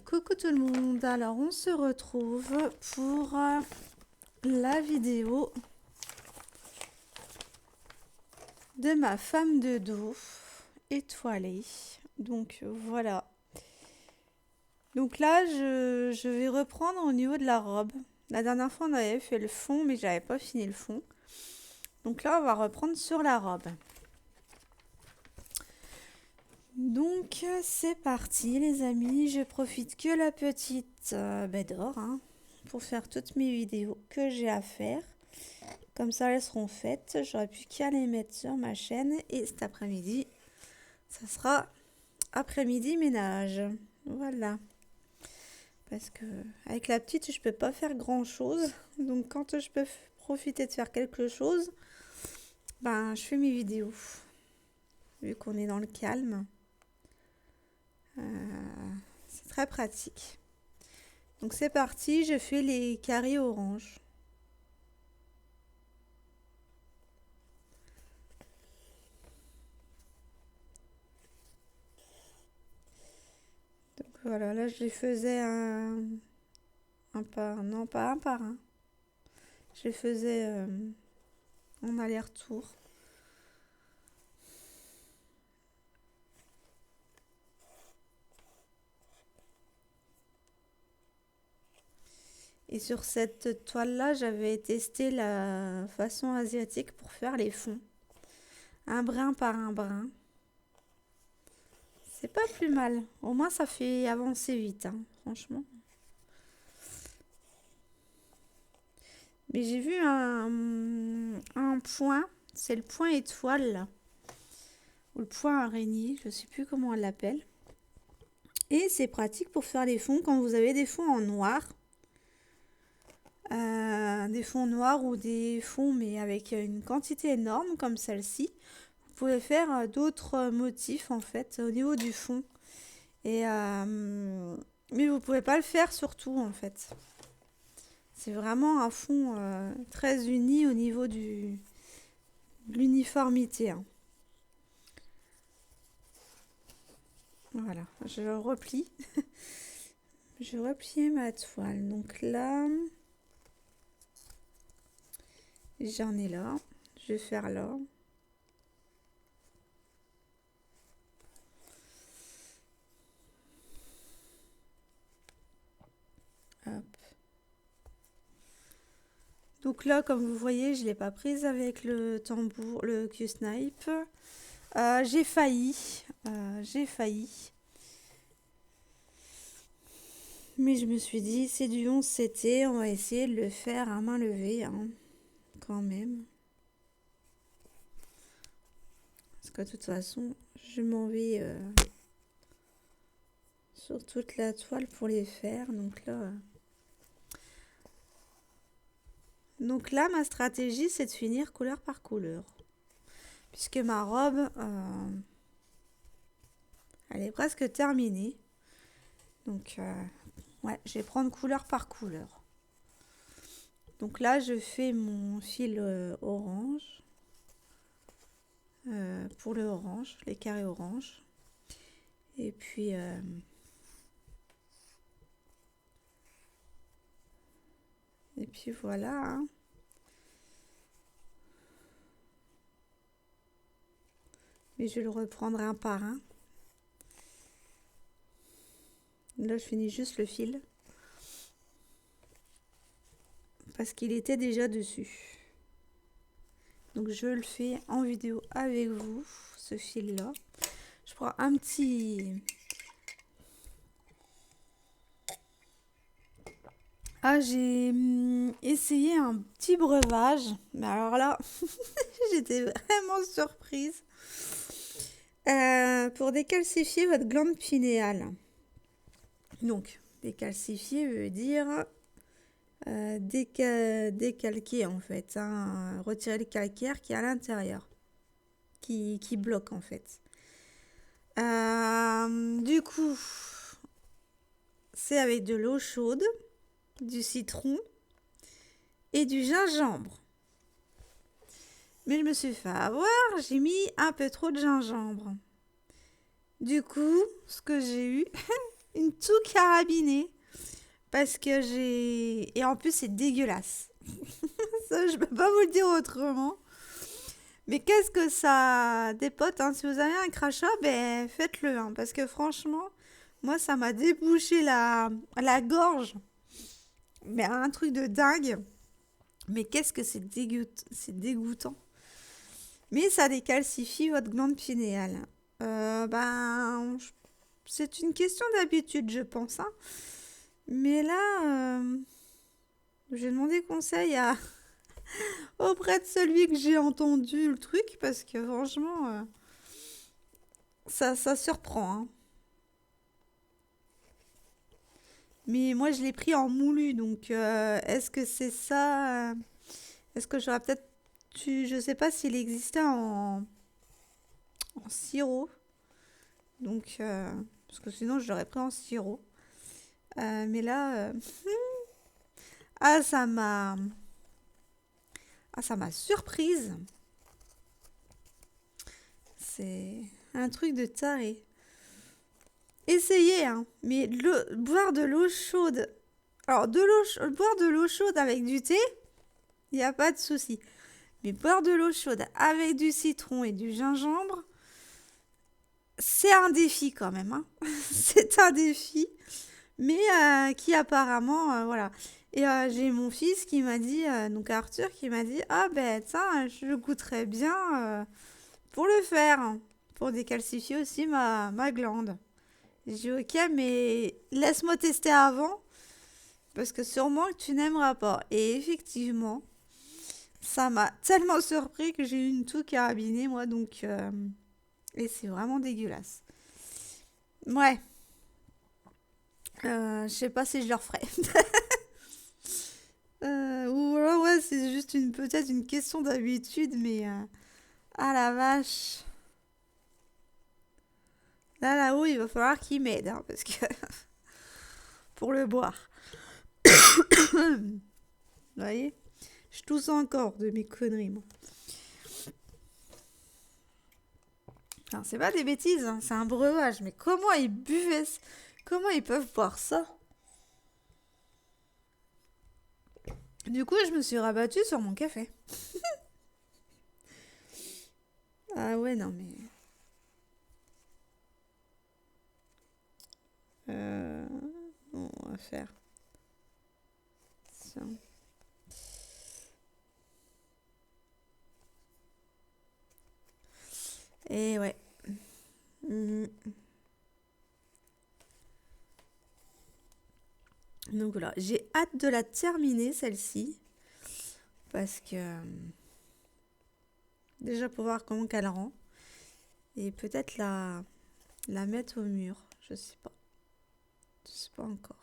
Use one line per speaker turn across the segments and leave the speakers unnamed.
Coucou tout le monde, alors on se retrouve pour la vidéo de ma femme de dos étoilée. Donc voilà. Donc là je vais reprendre au niveau de la robe. La dernière fois on avait fait le fond mais j'avais pas fini le fond. Donc là on va reprendre sur la robe. Donc c'est parti les amis, je profite que la petite dort pour faire toutes mes vidéos que j'ai à faire. Comme ça elles seront faites, j'aurai plus qu'à les mettre sur ma chaîne et cet après-midi, ça sera après-midi ménage. Voilà. Parce que avec la petite, je peux pas faire grand-chose. Donc quand je peux profiter de faire quelque chose, ben je fais mes vidéos. Vu qu'on est dans le calme. C'est très pratique. Donc c'est parti, je fais les carrés orange. Donc voilà, là je les faisais non pas un par un. Je les faisais en aller-retour. Et sur cette toile-là, j'avais testé la façon asiatique pour faire les fonds. Un brin par un brin. C'est pas plus mal. Au moins, ça fait avancer vite, franchement. Mais j'ai vu un point. C'est le point étoile, là. Ou le point araignée. Je sais plus comment on l'appelle. Et c'est pratique pour faire les fonds quand vous avez des fonds en noir. Des fonds noirs ou des fonds mais avec une quantité énorme comme celle-ci. Vous pouvez faire d'autres motifs en fait au niveau du fond. Mais vous pouvez pas le faire sur tout en fait. C'est vraiment un fond très uni au niveau de l'uniformité. Voilà, je replie. Je replie ma toile. Donc là, j'en ai là. Je vais faire là. Hop. Donc là, comme vous voyez, je ne l'ai pas prise avec le tambour, le Q-Snipe. J'ai failli. Mais je me suis dit, c'est du 11CT, on va essayer de le faire à main levée, quand même. Parce que de toute façon, je m'en vais sur toute la toile pour les faire. Donc là, ma stratégie, c'est de finir couleur par couleur. Puisque ma robe, elle est presque terminée. Donc, ouais, je vais prendre couleur par couleur. Donc là, je fais mon fil orange. Pour le orange, les carrés orange. Et puis... Et puis voilà. Mais je le reprendrai un par un. Là, je finis juste le fil. Parce qu'il était déjà dessus. Donc, je le fais en vidéo avec vous, ce fil-là. Je prends un petit... j'ai essayé un petit breuvage. Mais alors là, j'étais vraiment surprise. Pour décalcifier votre glande pinéale. Donc, décalcifier veut dire décalquer en fait. Retirer le calcaire qui est à l'intérieur. Qui bloque en fait. Du coup, c'est avec de l'eau chaude, du citron et du gingembre. Mais je me suis fait avoir, j'ai mis un peu trop de gingembre. Du coup, ce que j'ai eu, une toux carabinée. Parce que j'ai... Et en plus, c'est dégueulasse. Ça, je peux pas vous le dire autrement. Mais qu'est-ce que ça dépote, hein. Si vous avez un crachat, ben faites-le, hein, parce que franchement, moi, ça m'a débouché la gorge. Mais un truc de dingue. Mais qu'est-ce que c'est dégoûtant. Mais ça décalcifie votre glande pinéale. Ben, c'est une question d'habitude, je pense, hein. Mais là, j'ai demandé conseil auprès de celui que j'ai entendu le truc, parce que franchement, ça surprend, hein. Mais moi, je l'ai pris en moulu, donc est-ce que c'est ça est-ce que j'aurais peut-être... Je sais pas s'il existait en sirop, donc... parce que sinon, je l'aurais pris en sirop. Mais là... ah, ça m'a surprise. C'est un truc de taré. Essayez, hein, mais boire de l'eau chaude. Alors, boire de l'eau chaude avec du thé, il n'y a pas de souci. Mais boire de l'eau chaude avec du citron et du gingembre, c'est un défi quand même, hein. C'est un défi, mais qui apparemment, voilà. Et j'ai mon fils qui m'a dit, donc Arthur, qui m'a dit, ah ben, tiens, je goûterais bien pour le faire, hein, pour décalcifier aussi ma glande. J'ai dit, ok, mais laisse-moi tester avant, parce que sûrement que tu n'aimeras pas. Et effectivement, ça m'a tellement surpris que j'ai eu une toux carabinée, moi, donc... et c'est vraiment dégueulasse. Ouais, je sais pas si je le referai. Ou alors, ouais, c'est juste peut-être une question d'habitude, mais... ah la vache. Là-haut, il va falloir qu'il m'aide, hein, parce que... pour le boire. Vous voyez? Je tousse encore de mes conneries, moi. Alors, c'est pas des bêtises, hein, c'est un breuvage. Mais comment ils buvaient comment ils peuvent boire ça? Du coup, je me suis rabattue sur mon café. Ah ouais, non, mais... Euh... bon, on va faire... ça. Et ouais. Mm. Donc voilà, j'ai hâte de la terminer, celle-ci. Parce que... déjà pour voir comment qu'elle rend. Et peut-être la mettre au mur. Je sais pas. Je sais pas encore.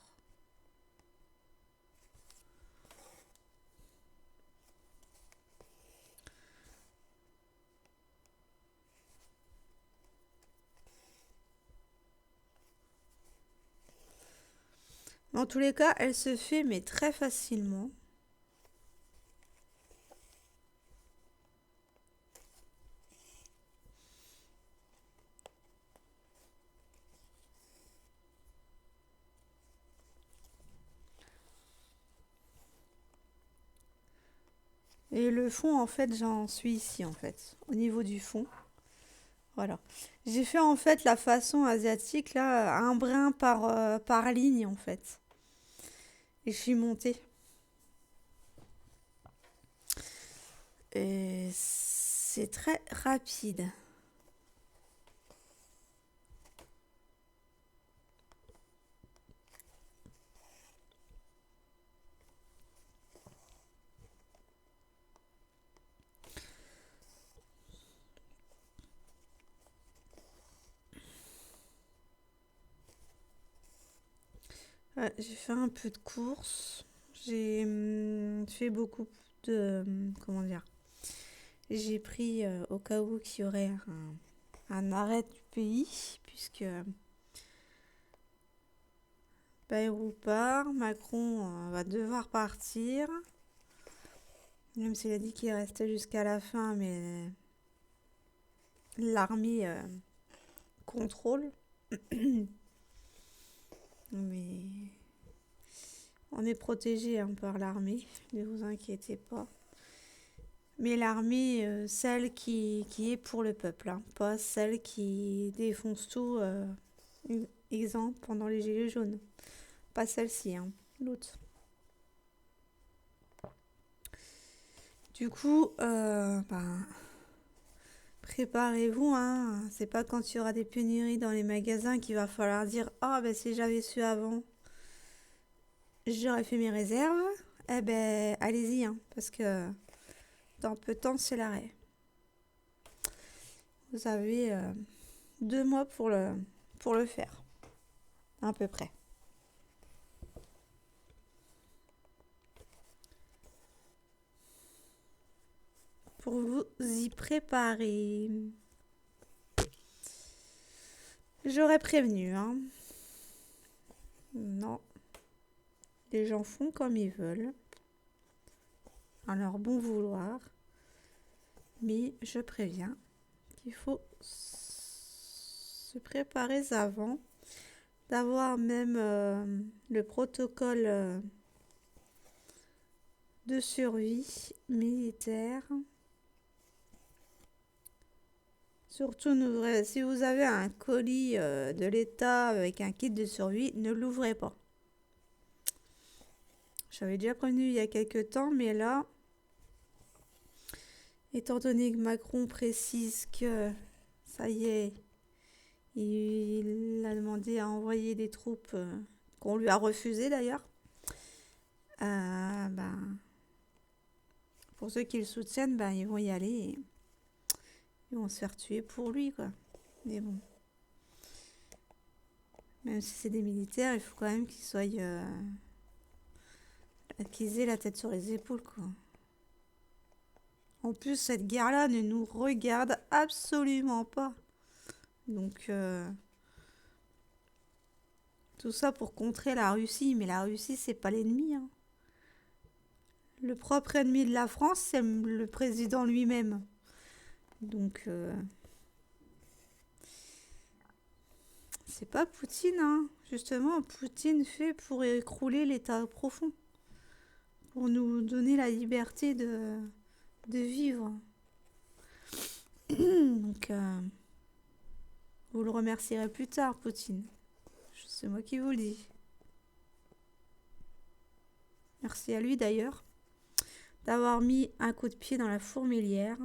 Mais en tous les cas, elle se fait mais très facilement. Et le fond, en fait, j'en suis ici, en fait. Au niveau du fond. Voilà. J'ai fait, en fait, la façon asiatique, là, un brin par ligne, en fait. Et je suis montée. Et c'est très rapide. Ouais, j'ai fait un peu de course. J'ai fait beaucoup de... comment dire? J'ai pris au cas où qu'il y aurait un arrêt du pays, puisque Bayrou part, Macron va devoir partir, même s'il a dit qu'il restait jusqu'à la fin, mais l'armée contrôle. Mais on est protégé hein, par l'armée, ne vous inquiétez pas. Mais l'armée, celle qui est pour le peuple, hein, pas celle qui défonce tout, exemple pendant les Gilets jaunes. Pas celle-ci, hein, l'autre. Du coup, préparez-vous, hein. C'est pas quand il y aura des pénuries dans les magasins qu'il va falloir dire ah ben si j'avais su avant, j'aurais fait mes réserves. Eh ben allez-y, hein, parce que dans peu de temps c'est l'arrêt. Vous avez 2 mois pour le faire, à peu près. Pour vous y préparer. J'aurais prévenu, hein. Non. Les gens font comme ils veulent, à leur bon vouloir. Mais je préviens qu'il faut se préparer avant, d'avoir même le protocole de survie militaire. Surtout, si vous avez un colis de l'État avec un kit de survie, ne l'ouvrez pas. J'avais déjà prévenu il y a quelques temps, mais là, étant donné que Macron précise que ça y est, il a demandé à envoyer des troupes qu'on lui a refusé d'ailleurs. Pour ceux qui le soutiennent, ils vont y aller et ils vont se faire tuer pour lui, quoi. Mais bon. Même si c'est des militaires, il faut quand même qu'ils soient qu'ils aient la tête sur les épaules, quoi. En plus, cette guerre-là ne nous regarde absolument pas. Donc, tout ça pour contrer la Russie. Mais la Russie, c'est pas l'ennemi, hein. Le propre ennemi de la France, c'est le président lui-même. Donc, c'est pas Poutine, hein. Justement, Poutine fait pour écrouler l'État profond. Pour nous donner la liberté de vivre. Donc, vous le remercierez plus tard, Poutine. C'est moi qui vous le dis. Merci à lui d'ailleurs d'avoir mis un coup de pied dans la fourmilière.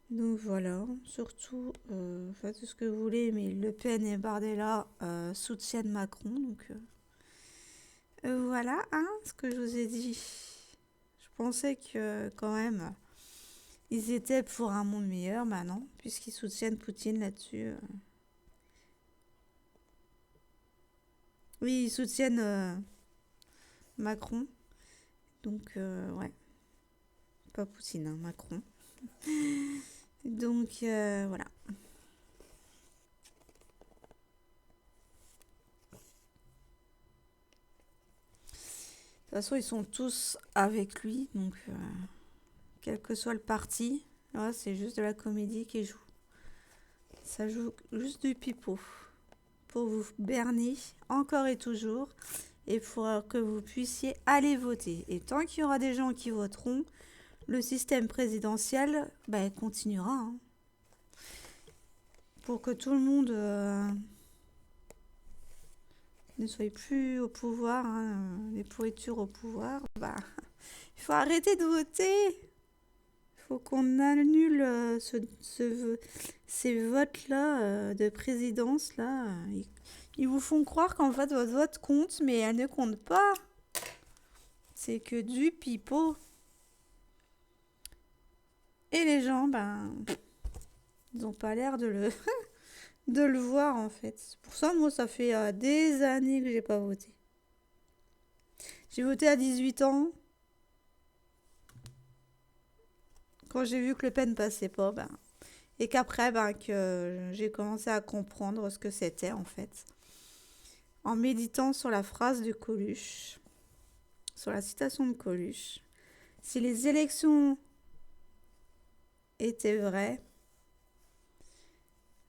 Donc voilà, surtout, faites ce que vous voulez, mais Le Pen et Bardella soutiennent Macron. Donc voilà, hein, ce que je vous ai dit. Je pensais que quand même, ils étaient pour un monde meilleur, non, puisqu'ils soutiennent Poutine là-dessus. Oui, ils soutiennent Macron. Donc, ouais. Pas Poutine, hein, Macron. Donc, voilà. De toute façon, ils sont tous avec lui. Donc, quel que soit le parti, là, c'est juste de la comédie qui joue. Ça joue juste du pipeau. Pour vous berner encore et toujours. Et pour que vous puissiez aller voter. Et tant qu'il y aura des gens qui voteront, le système présidentiel continuera. Hein. Pour que tout le monde ne soit plus au pouvoir, hein, les pourritures au pouvoir, il faut arrêter de voter. Il faut qu'on annule ces votes-là de présidence. Là. Ils vous font croire qu'en fait votre vote compte, mais elle ne compte pas. C'est que du pipeau. Et les gens, ils n'ont pas l'air de le voir en fait. C'est pour ça, moi, ça fait des années que j'ai pas voté. J'ai voté à 18 ans. Quand j'ai vu que Le Pen passait pas, et qu'après, que j'ai commencé à comprendre ce que c'était en fait. En méditant sur la phrase de Coluche, sur la citation de Coluche. Si les élections étaient vraies,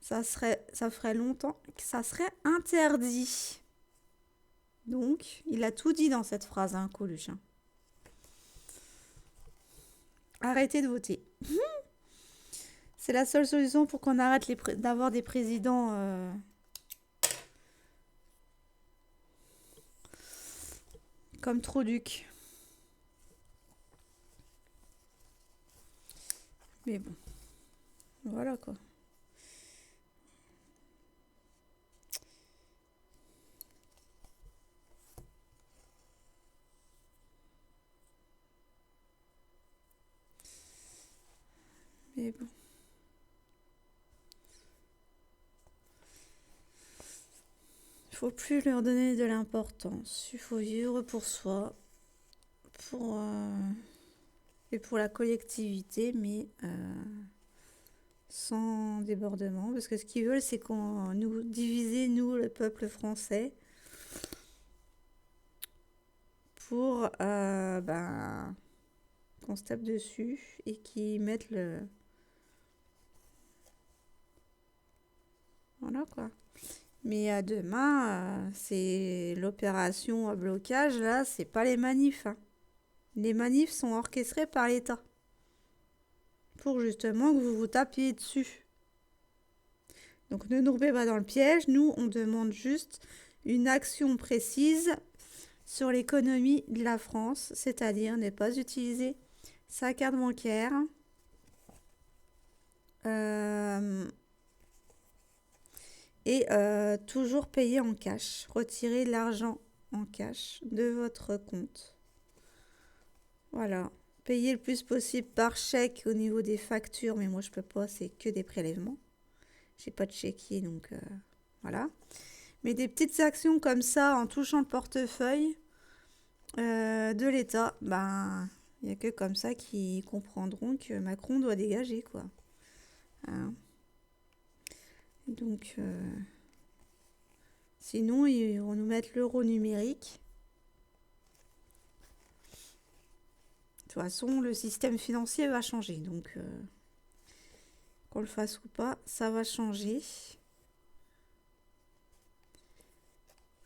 ça ferait longtemps que ça serait interdit. Donc, il a tout dit dans cette phrase, hein, Coluche. Hein. Arrêtez de voter. C'est la seule solution pour qu'on arrête d'avoir des présidents comme Troduc. Mais bon, voilà quoi. Mais bon. Il faut plus leur donner de l'importance. Il faut vivre pour soi, et pour la collectivité, mais sans débordement. Parce que ce qu'ils veulent, c'est qu'on nous diviser, nous, le peuple français, pour qu'on se tape dessus et qu'ils mettent le... Voilà quoi. Mais à demain, c'est l'opération à blocage, là, c'est pas les manifs. Hein. Les manifs sont orchestrés par l'État. Pour justement que vous vous tapiez dessus. Donc ne nous tombez pas dans le piège. Nous, on demande juste une action précise sur l'économie de la France, c'est-à-dire ne pas utiliser sa carte bancaire. Et toujours payer en cash. Retirer l'argent en cash de votre compte. Voilà. Payer le plus possible par chèque au niveau des factures. Mais moi, je peux pas. C'est que des prélèvements. J'ai pas de chéquier, donc voilà. Mais des petites actions comme ça, en touchant le portefeuille de l'État, ben, il n'y a que comme ça qu'ils comprendront que Macron doit dégager, quoi. Hein. Donc, sinon, ils vont nous mettre l'euro numérique. De toute façon, le système financier va changer. Donc, qu'on le fasse ou pas, ça va changer.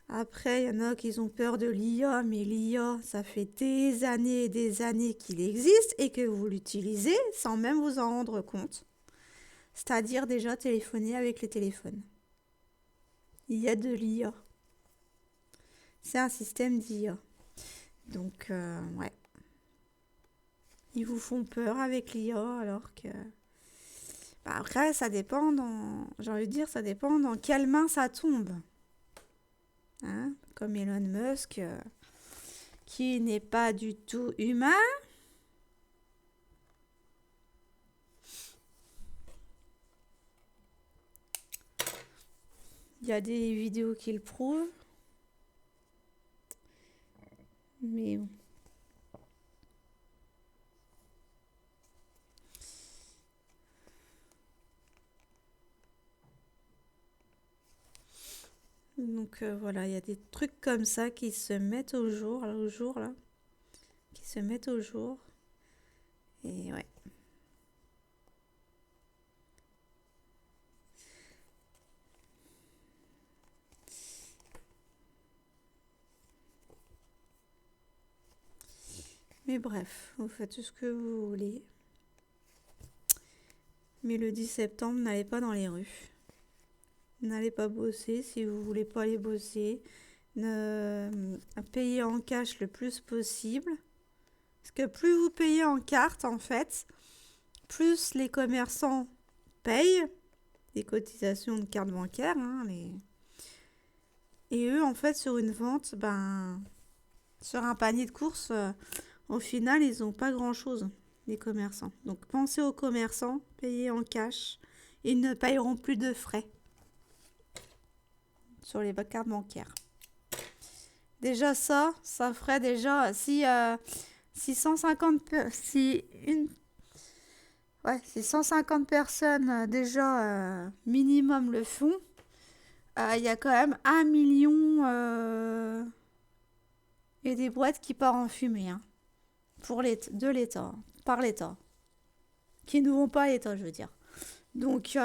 Après, il y en a qui ont peur de l'IA, mais l'IA, ça fait des années et des années qu'il existe et que vous l'utilisez sans même vous en rendre compte. C'est-à-dire déjà téléphoner avec les téléphones. Il y a de l'IA. C'est un système d'IA. Donc, ouais. Ils vous font peur avec l'IA alors que... Bah, après, ça dépend j'ai envie de dire, ça dépend dans quelle main ça tombe. Hein, comme Elon Musk, qui n'est pas du tout humain. Il y a des vidéos qui le prouvent. Mais bon. Donc voilà, il y a des trucs comme ça qui se mettent au jour là, qui se mettent au jour. Et ouais. Mais bref, vous faites tout ce que vous voulez. Mais le 10 septembre, n'allez pas dans les rues. N'allez pas bosser si vous voulez pas aller bosser. Payez en cash le plus possible. Parce que plus vous payez en carte, en fait, plus les commerçants payent des cotisations de carte bancaire. Hein, Et eux, en fait, sur une vente, sur un panier de courses, au final, ils n'ont pas grand-chose, les commerçants. Donc, pensez aux commerçants, payez en cash. Ils ne payeront plus de frais sur les cartes bancaires. Déjà ça ferait déjà si 150 personnes déjà minimum le font, il y a quand même 1 million et des boîtes qui partent en fumée, hein, de l'État, par l'État, qui ne vont pas à l'État, je veux dire. Donc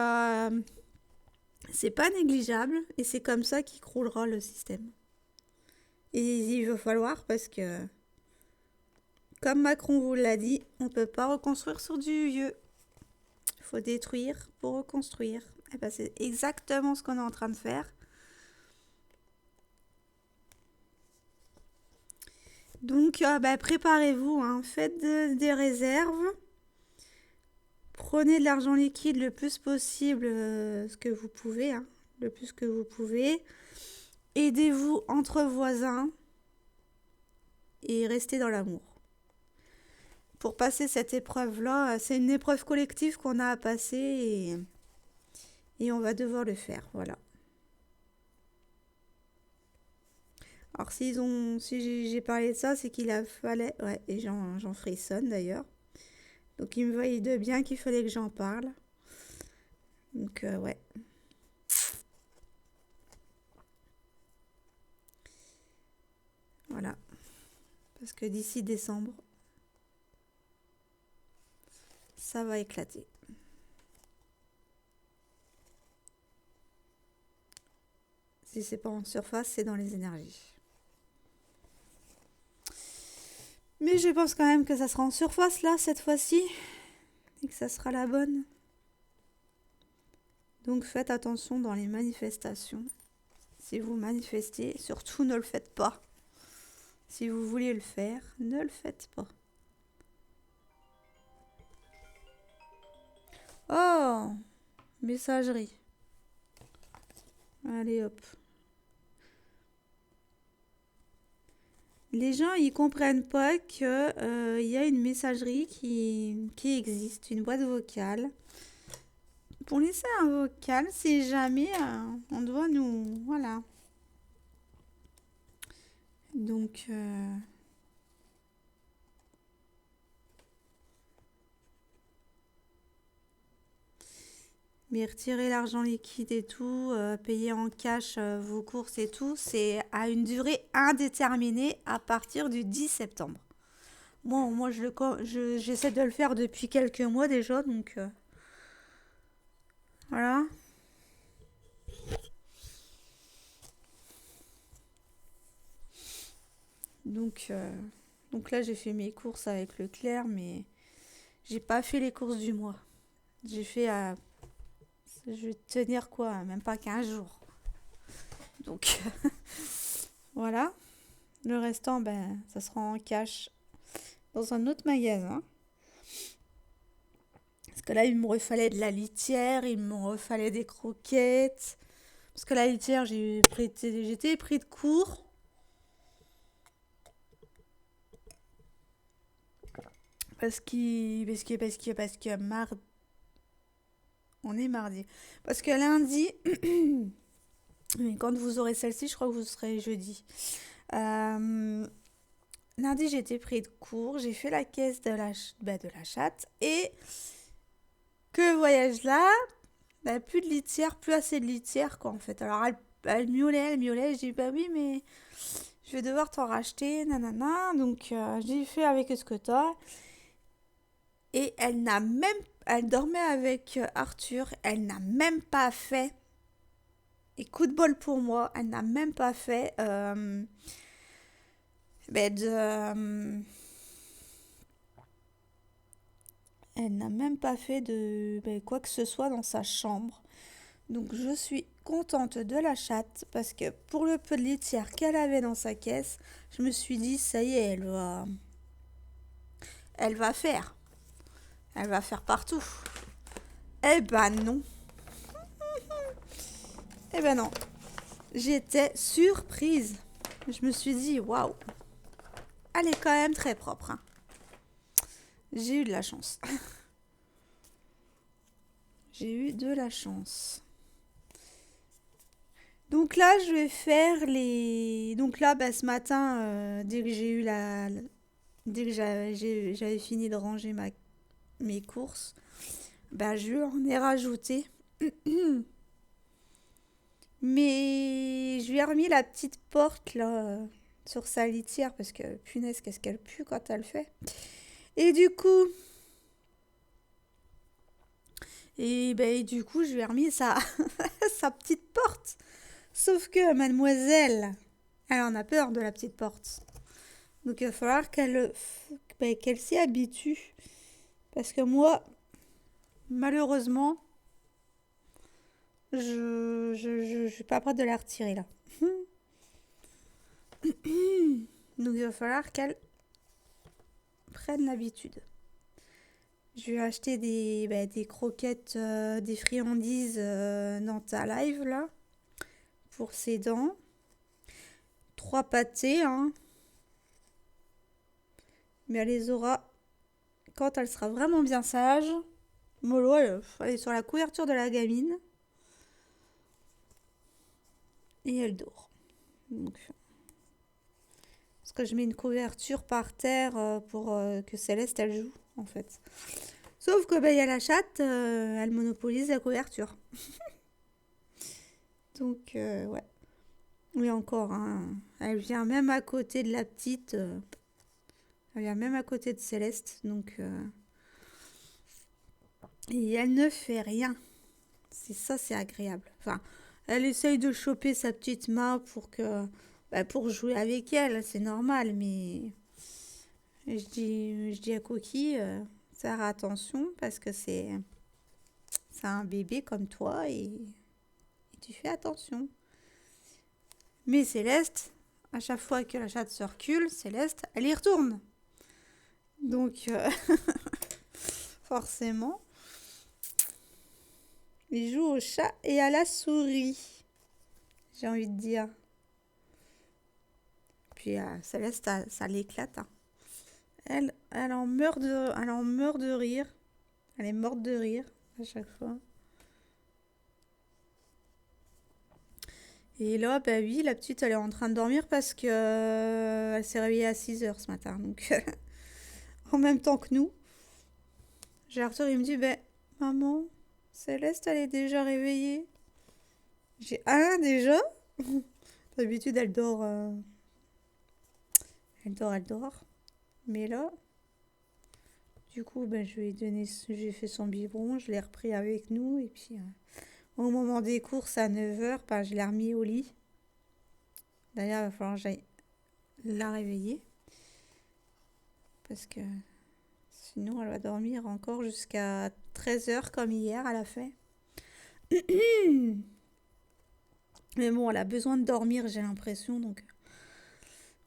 C'est pas négligeable et c'est comme ça qu'il croulera le système. Et il va falloir parce que, comme Macron vous l'a dit, on peut pas reconstruire sur du vieux. Il faut détruire pour reconstruire. Et ben c'est exactement ce qu'on est en train de faire. Donc préparez-vous, hein. Faites des réserves. Prenez de l'argent liquide le plus possible, ce que vous pouvez, hein, le plus que vous pouvez. Aidez-vous entre voisins et restez dans l'amour. Pour passer cette épreuve-là, c'est une épreuve collective qu'on a à passer et on va devoir le faire, voilà. Alors si j'ai parlé de ça, c'est qu'il a fallu, ouais, et j'en frissonne d'ailleurs. Donc il me voyait de bien qu'il fallait que j'en parle. Donc ouais. Voilà. Parce que d'ici décembre, ça va éclater. Si c'est pas en surface, c'est dans les énergies. Mais je pense quand même que ça sera en surface là, cette fois-ci. Et que ça sera la bonne. Donc faites attention dans les manifestations. Si vous manifestez, surtout ne le faites pas. Si vous voulez le faire, ne le faites pas. Oh, messagerie. Allez hop. Les gens, ils comprennent pas que y a une messagerie qui existe, une boîte vocale. Pour laisser un vocal, si jamais on doit nous... Voilà. Donc... Mais retirer l'argent liquide et tout, payer en cash vos courses et tout, c'est à une durée indéterminée à partir du 10 septembre. Moi j'essaie de le faire depuis quelques mois déjà, donc voilà. Donc là j'ai fait mes courses avec Leclerc, mais j'ai pas fait les courses du mois. J'ai fait je vais tenir quoi, même pas 15 jours. Donc voilà. Le restant, ça sera en cash dans un autre magasin. Parce que là, il me refallait de la litière, il me refallait des croquettes. Parce que la litière, j'étais pris de court. Parce que mardi. On est mardi. Parce que lundi, mais quand vous aurez celle-ci, je crois que vous serez jeudi. Lundi, j'ai été pris de court, j'ai fait la caisse de la chatte et que voyage-là, plus de litière, plus assez de litière quoi en fait. Alors elle miaulait, je dis bah oui mais je vais devoir t'en racheter, nanana. Donc j'ai fait avec ce que t'as. Et elle dormait avec Arthur, elle n'a même pas fait, et coup de bol pour moi, elle n'a même pas fait elle n'a même pas fait de quoi que ce soit dans sa chambre. Donc je suis contente de la chatte parce que pour le peu de litière qu'elle avait dans sa caisse, je me suis dit ça y est, elle va faire. Elle va faire partout. Eh ben non. Eh ben non. J'étais surprise. Je me suis dit waouh. Elle est quand même très propre. Hein. J'ai eu de la chance. J'ai eu de la chance. Donc là, je vais faire les... Donc là, ce matin, dès que j'ai eu dès que j'avais fini de ranger mes courses, je en ai rajouté. Mais je lui ai remis la petite porte là sur sa litière parce que punaise, qu'est-ce qu'elle pue quand elle le fait. Et du coup... je lui ai remis sa sa petite porte. Sauf que mademoiselle, elle en a peur de la petite porte. Donc il va falloir qu'elle s'y habitue. Parce que moi, malheureusement, je suis pas prête de la retirer là. Donc il va falloir qu'elle prenne l'habitude. Je vais acheter des croquettes, des friandises dans ta live là. Pour ses dents. 3 pâtés, hein. Mais elle les aura quand elle sera vraiment bien sage. Molo, elle est sur la couverture de la gamine. Et elle dort. Donc, parce que je mets une couverture par terre pour que Céleste elle joue en fait. Sauf que y a la chatte, elle monopolise la couverture. Donc ouais. Oui encore, hein. Elle vient même à côté de la petite. Elle vient même à côté de Céleste. Donc et elle ne fait rien. C'est ça, c'est agréable. Enfin, elle essaye de choper sa petite main pour jouer avec elle, c'est normal, mais je dis à Coquille, faire attention parce que c'est un bébé comme toi et tu fais attention. Mais Céleste, à chaque fois que la chatte se recule, Céleste, elle y retourne. Donc, forcément, il joue au chat et à la souris, j'ai envie de dire. Puis Céleste, ça l'éclate. Hein. Elle en meurt de rire. Elle est morte de rire à chaque fois. Et là, bah oui, la petite, elle est en train de dormir parce que elle s'est réveillée à 6h ce matin. Donc, en même temps que nous. J'ai Arthur, il me dit, maman, Céleste, elle est déjà réveillée. J'ai, déjà? D'habitude, elle dort. Elle dort. Mais là, du coup, je lui ai donné, j'ai fait son biberon, je l'ai repris avec nous. Et puis, au moment des courses à 9h, je l'ai remis au lit. D'ailleurs, il va falloir que j'aille la réveiller. Parce que sinon, elle va dormir encore jusqu'à 13h comme hier, elle a fait. Mais bon, elle a besoin de dormir, j'ai l'impression. Donc,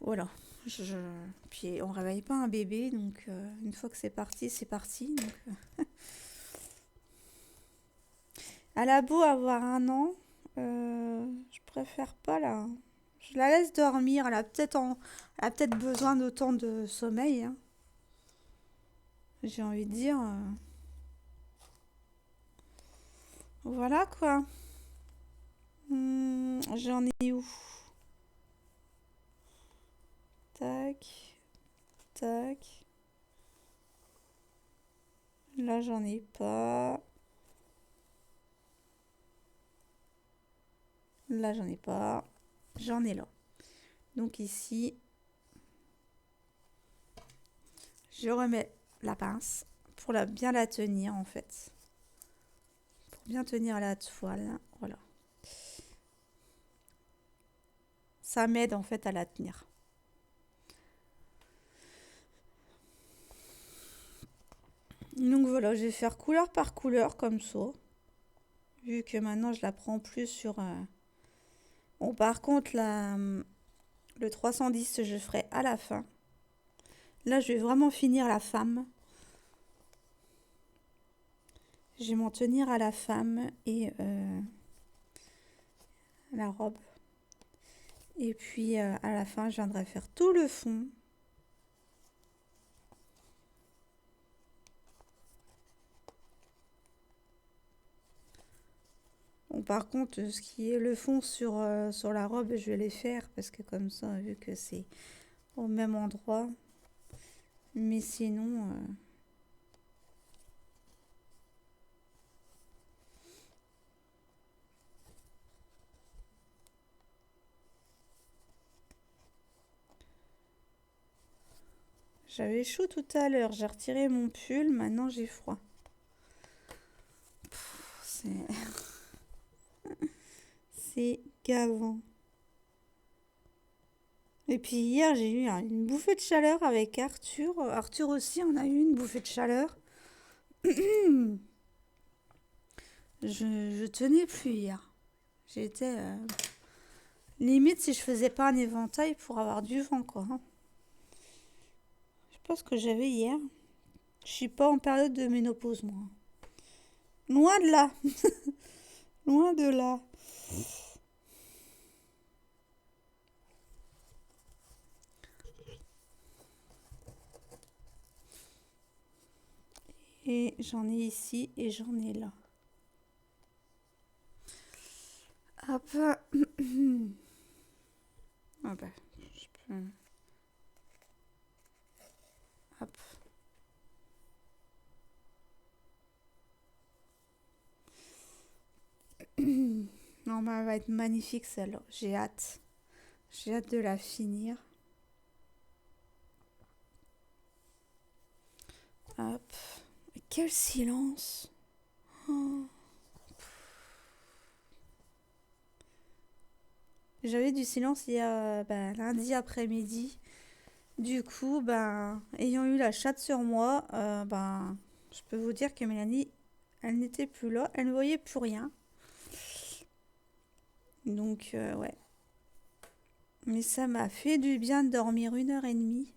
voilà. Puis, on réveille pas un bébé. Donc, une fois que c'est parti, c'est parti. Donc, elle a beau avoir 1 an. Je préfère pas là. Je la laisse dormir. Elle a peut-être besoin d'autant de sommeil. Hein. J'ai envie de dire. Voilà quoi. J'en ai où? Tac. Tac. Là, j'en ai pas. Là, j'en ai pas. J'en ai là. Donc ici, je remets la pince pour bien la tenir en fait. Pour bien tenir la toile. Voilà. Ça m'aide en fait à la tenir. Donc voilà, je vais faire couleur par couleur comme ça. Vu que maintenant je la prends plus sur... Bon, par contre, le 310, je ferai à la fin. Là, je vais vraiment finir la femme. Je vais m'en tenir à la femme et la robe. Et puis, à la fin, je viendrai faire tout le fond. Bon, par contre, ce qui est le fond sur la robe, je vais les faire parce que comme ça, vu que c'est au même endroit. Mais sinon... J'avais chaud tout à l'heure, j'ai retiré mon pull, maintenant j'ai froid. C'est... C'est gavant. Et puis hier, j'ai eu une bouffée de chaleur avec Arthur. Arthur aussi, on a eu une bouffée de chaleur. Je tenais plus hier. J'étais limite si je faisais pas un éventail pour avoir du vent, quoi. Je sais pas ce que j'avais hier. Je suis pas en période de ménopause, moi. Loin de là. Loin de là. Et j'en ai ici et j'en ai là. Hop. Ah bah, je peux... Hop. Non, mais elle va être magnifique celle-là. J'ai hâte. J'ai hâte de la finir. Hop. Quel silence. Oh. J'avais du silence hier, lundi après-midi. Du coup, ayant eu la chatte sur moi, je peux vous dire que Mélanie, elle n'était plus là. Elle ne voyait plus rien. Donc, ouais. Mais ça m'a fait du bien de dormir 1 heure et demie.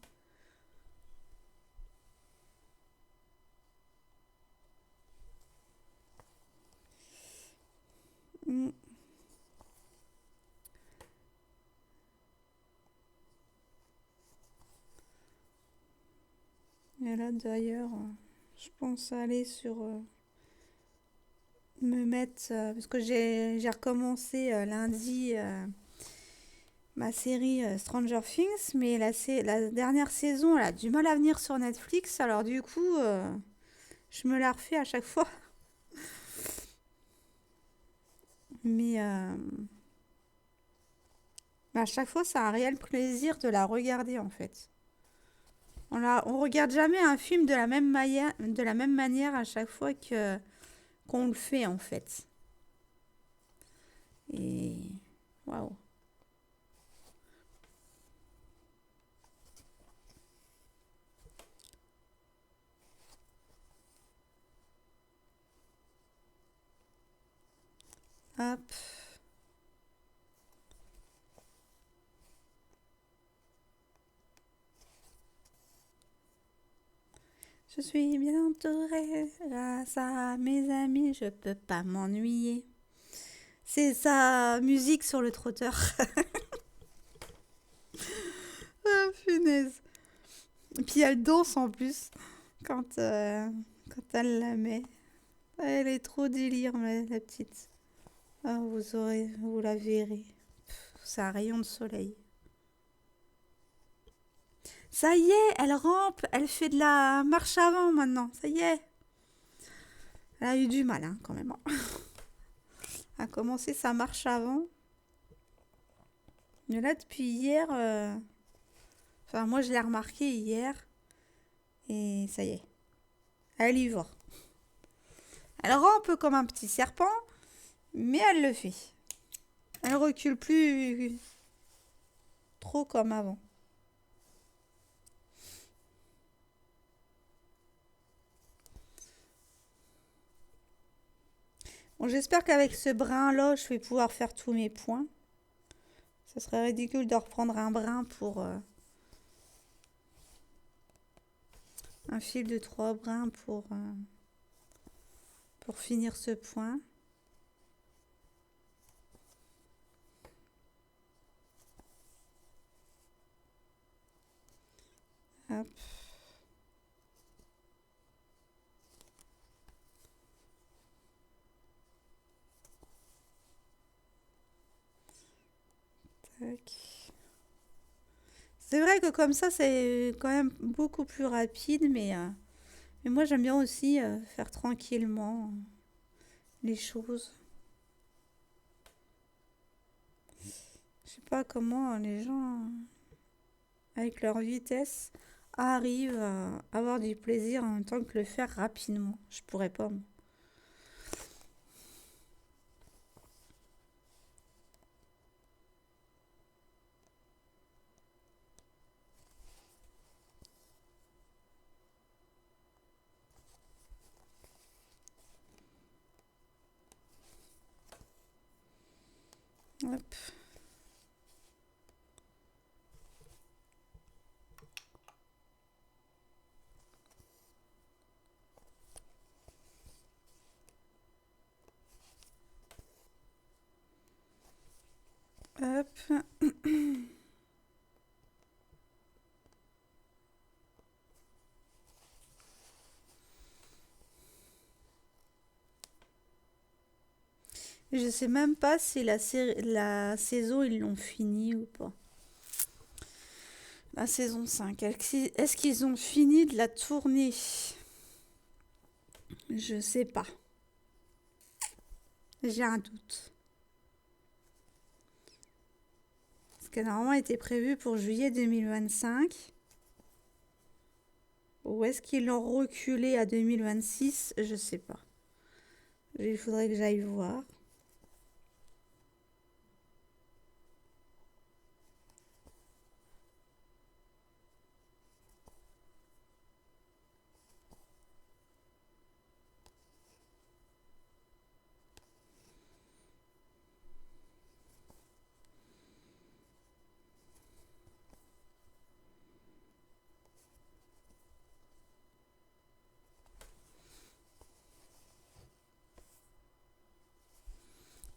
Mm. Et là, d'ailleurs, je pense aller sur... me mettre... parce que j'ai recommencé lundi ma série Stranger Things, mais la dernière saison, elle a du mal à venir sur Netflix. Alors du coup, je me la refais à chaque fois. Mais à chaque fois, c'est un réel plaisir de la regarder en fait. On regarde jamais un film de la même manière à chaque fois que qu'on le fait en fait. Et waouh. Hop. Je suis bien entourée grâce à mes amis, je peux pas m'ennuyer. C'est sa musique sur le trotteur. Ah, punaise. Et puis elle danse en plus quand elle la met. Elle est trop délire, la petite. Ah, vous la verrez. C'est un rayon de soleil. Ça y est, elle rampe, elle fait de la marche avant maintenant. Ça y est. Elle a eu du mal, hein, quand même. A commencé sa marche avant. Mais là, depuis hier, enfin, moi, je l'ai remarqué hier. Et ça y est. Elle y va. Elle rampe comme un petit serpent, mais elle le fait. Elle recule plus trop comme avant. Bon, j'espère qu'avec ce brin-là, je vais pouvoir faire tous mes points. Ça serait ridicule de reprendre un brin pour un fil de 3 brins pour finir ce point. Hop. Tac. C'est vrai que comme ça, c'est quand même beaucoup plus rapide, mais moi j'aime bien aussi faire tranquillement les choses. Je sais pas comment les gens, avec leur vitesse, arrivent à avoir du plaisir en même temps que le faire rapidement. Je pourrais pas, moi. Hop. Hop. Je sais même pas si la saison, ils l'ont fini ou pas. La saison 5. Est-ce qu'ils ont fini de la tourner? Je sais pas. J'ai un doute. Parce que normalement, elle était prévue pour juillet 2025. Ou est-ce qu'ils l'ont reculé à 2026? Je sais pas. Il faudrait que j'aille voir.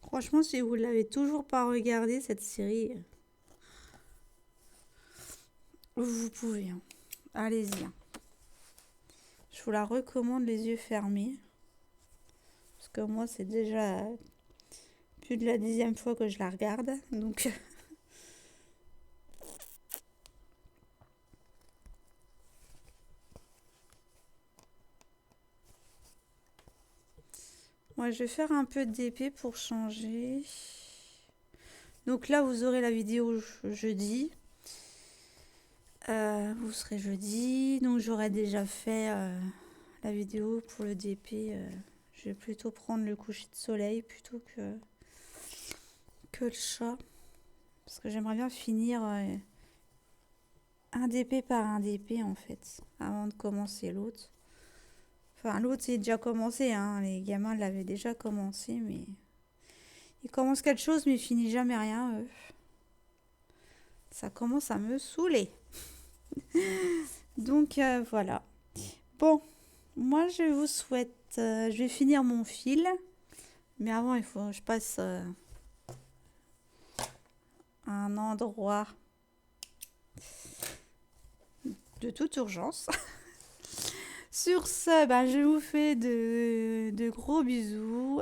Franchement, si vous l'avez toujours pas regardé, cette série, vous pouvez. Hein. Allez-y. Hein. Je vous la recommande les yeux fermés. Parce que moi, c'est déjà plus de la 10e fois que je la regarde. Donc... Moi, je vais faire un peu d'épée pour changer. Donc là, vous aurez la vidéo jeudi. Vous serez jeudi. Donc j'aurai déjà fait la vidéo pour le DP. Je vais plutôt prendre le coucher de soleil plutôt que le chat. Parce que j'aimerais bien finir un DP par un DP en fait. Avant de commencer l'autre. Enfin, l'autre, c'est déjà commencé. Hein. Les gamins l'avaient déjà commencé. Mais ils commencent quelque chose, mais ils finissent jamais rien. Ça commence à me saouler. Donc, voilà. Bon, moi, je vous souhaite... je vais finir mon fil. Mais avant, il faut que je passe à un endroit de toute urgence. Sur ce, ben, je vous fais de gros bisous.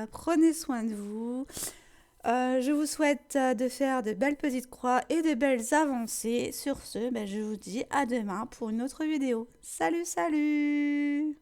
Prenez soin de vous. Je vous souhaite de faire de belles petites croix et de belles avancées. Sur ce, ben, je vous dis à demain pour une autre vidéo. Salut, salut!